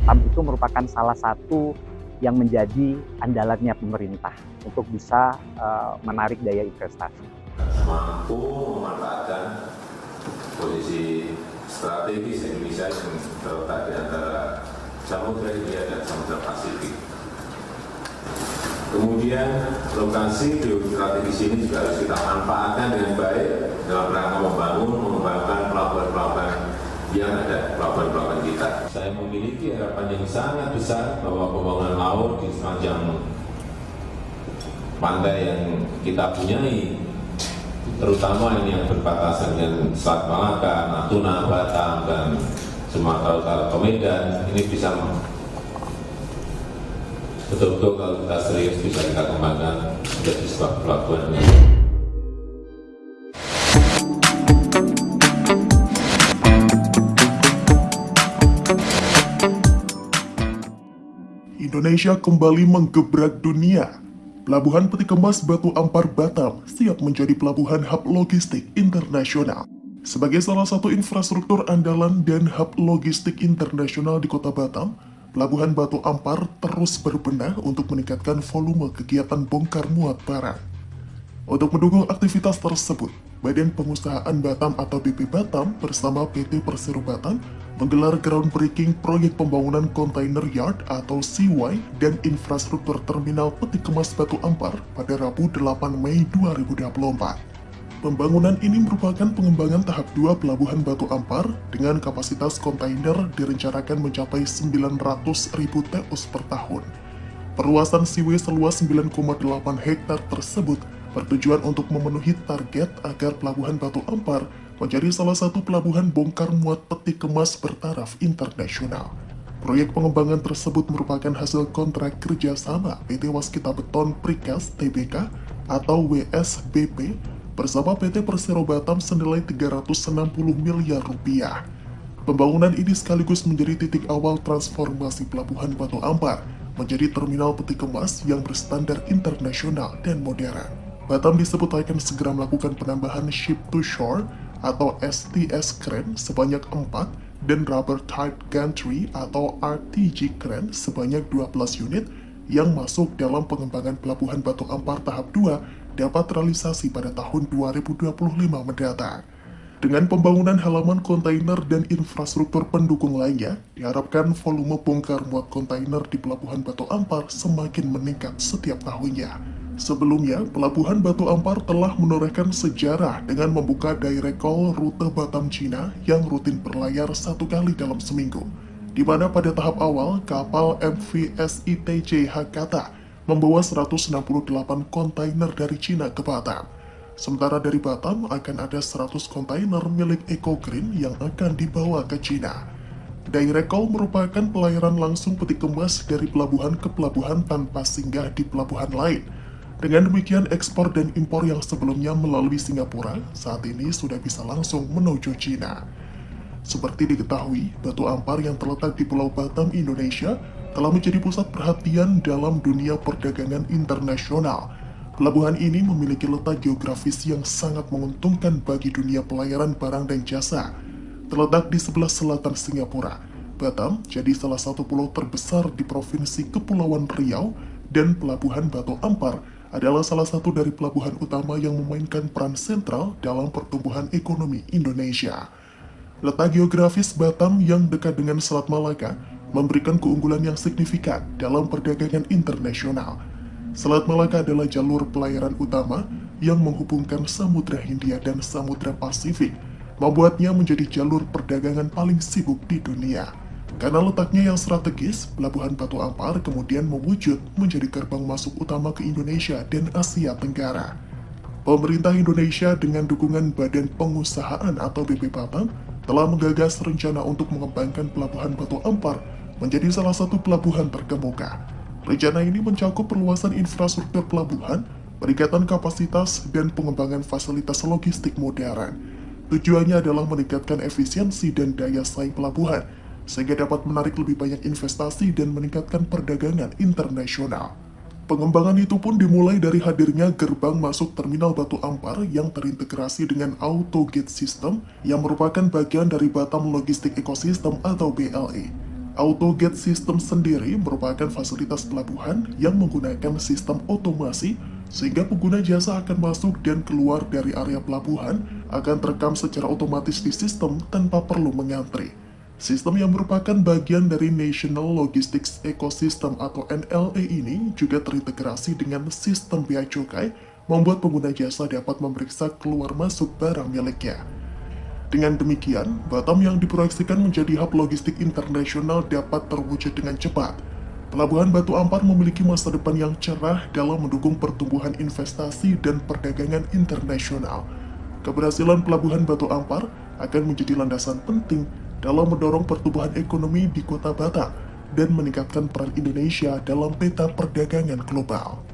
Batam itu merupakan salah satu yang menjadi andalannya pemerintah untuk bisa menarik daya investasi. Mampu memanfaatkan posisi strategis Indonesia yang terletak di antara Samudra Hindia dan Samudra Pasifik. Kemudian lokasi geostrategis ini juga harus kita manfaatkan dengan baik dalam rangka mengembangkan pelabuhan-pelabuhan yang ada, pelabuhan-pelabuhan kita. Saya memiliki harapan yang sangat besar bahwa pembangunan laut di sepanjang pantai yang kita punyai, terutama yang berbatasan dengan Selat Malaka, Natuna, Batam, dan Sumatera Utara atau Medan, ini bisa betul-betul kalau kita serius bisa kita kembangkan menjadi sebuah pelabuhan. Indonesia kembali menggebrak dunia. Pelabuhan Peti Kemas Batu Ampar Batam siap menjadi pelabuhan hub logistik internasional. Sebagai salah satu infrastruktur andalan dan hub logistik internasional di kota Batam, Pelabuhan Batu Ampar terus berbenah untuk meningkatkan volume kegiatan bongkar muat barang. Untuk mendukung aktivitas tersebut, Badan Pengusahaan Batam atau BP Batam bersama PT Persero Batam menggelar groundbreaking proyek pembangunan Container Yard atau CY dan infrastruktur terminal Peti Kemas Batu Ampar pada Rabu 8 Mei 2024. Pembangunan ini merupakan pengembangan tahap 2 Pelabuhan Batu Ampar dengan kapasitas kontainer direncanakan mencapai 900.000 TEUs per tahun. Perluasan CY seluas 9,8 hektar tersebut bertujuan untuk memenuhi target agar Pelabuhan Batu Ampar menjadi salah satu pelabuhan bongkar muat peti kemas bertaraf internasional. Proyek pengembangan tersebut merupakan hasil kontrak kerjasama PT Waskita Beton Precast Tbk atau WSBP bersama PT Persero Batam senilai 360 miliar rupiah. Pembangunan ini sekaligus menjadi titik awal transformasi Pelabuhan Batu Ampar menjadi terminal peti kemas yang berstandar internasional dan modern. Batam disebut akan segera melakukan penambahan ship to shore atau STS crane sebanyak 4 dan rubber tight gantry atau RTG crane sebanyak 12 unit yang masuk dalam pengembangan Pelabuhan Batu Ampar tahap 2 dapat realisasi pada tahun 2025 mendatang. Dengan pembangunan halaman kontainer dan infrastruktur pendukung lainnya, diharapkan volume bongkar muat kontainer di Pelabuhan Batu Ampar semakin meningkat setiap tahunnya. Sebelumnya, Pelabuhan Batu Ampar telah menorehkan sejarah dengan membuka direct call rute Batam Cina yang rutin berlayar 1 kali dalam seminggu, di mana pada tahap awal kapal MV SITJ Hakata membawa 168 kontainer dari Cina ke Batam. Sementara dari Batam akan ada 100 kontainer milik Eco Green yang akan dibawa ke Cina. Direct call merupakan pelayaran langsung peti kemas dari pelabuhan ke pelabuhan tanpa singgah di pelabuhan lain. Dengan demikian, ekspor dan impor yang sebelumnya melalui Singapura saat ini sudah bisa langsung menuju Cina. Seperti diketahui, Batu Ampar yang terletak di Pulau Batam, Indonesia, telah menjadi pusat perhatian dalam dunia perdagangan internasional. Pelabuhan ini memiliki letak geografis yang sangat menguntungkan bagi dunia pelayaran barang dan jasa. Terletak di sebelah selatan Singapura, Batam jadi salah satu pulau terbesar di Provinsi Kepulauan Riau, dan Pelabuhan Batu Ampar adalah salah satu dari pelabuhan utama yang memainkan peran sentral dalam pertumbuhan ekonomi Indonesia. Letak geografis Batam yang dekat dengan Selat Malaka memberikan keunggulan yang signifikan dalam perdagangan internasional. Selat Malaka adalah jalur pelayaran utama yang menghubungkan Samudra Hindia dan Samudra Pasifik, membuatnya menjadi jalur perdagangan paling sibuk di dunia. Karena letaknya yang strategis, Pelabuhan Batu Ampar kemudian mewujud menjadi gerbang masuk utama ke Indonesia dan Asia Tenggara. Pemerintah Indonesia dengan dukungan Badan Pengusahaan atau BP Batam telah menggagas rencana untuk mengembangkan Pelabuhan Batu Ampar menjadi salah satu pelabuhan terkemuka. Rencana ini mencakup perluasan infrastruktur pelabuhan, peningkatan kapasitas, dan pengembangan fasilitas logistik modern. Tujuannya adalah meningkatkan efisiensi dan daya saing pelabuhan, sehingga dapat menarik lebih banyak investasi dan meningkatkan perdagangan internasional. Pengembangan itu pun dimulai dari hadirnya gerbang masuk Terminal Batu Ampar yang terintegrasi dengan Auto Gate System yang merupakan bagian dari Batam Logistic Ecosystem atau BLE. AutoGate System sendiri merupakan fasilitas pelabuhan yang menggunakan sistem otomasi sehingga pengguna jasa akan masuk dan keluar dari area pelabuhan akan terekam secara otomatis di sistem tanpa perlu mengantri. Sistem yang merupakan bagian dari National Logistics Ecosystem atau NLE ini juga terintegrasi dengan sistem bea cukai, membuat pengguna jasa dapat memeriksa keluar masuk barang miliknya. Dengan demikian, Batam yang diproyeksikan menjadi hub logistik internasional dapat terwujud dengan cepat. Pelabuhan Batu Ampar memiliki masa depan yang cerah dalam mendukung pertumbuhan investasi dan perdagangan internasional. Keberhasilan Pelabuhan Batu Ampar akan menjadi landasan penting dalam mendorong pertumbuhan ekonomi di Kota Batam dan meningkatkan peran Indonesia dalam peta perdagangan global.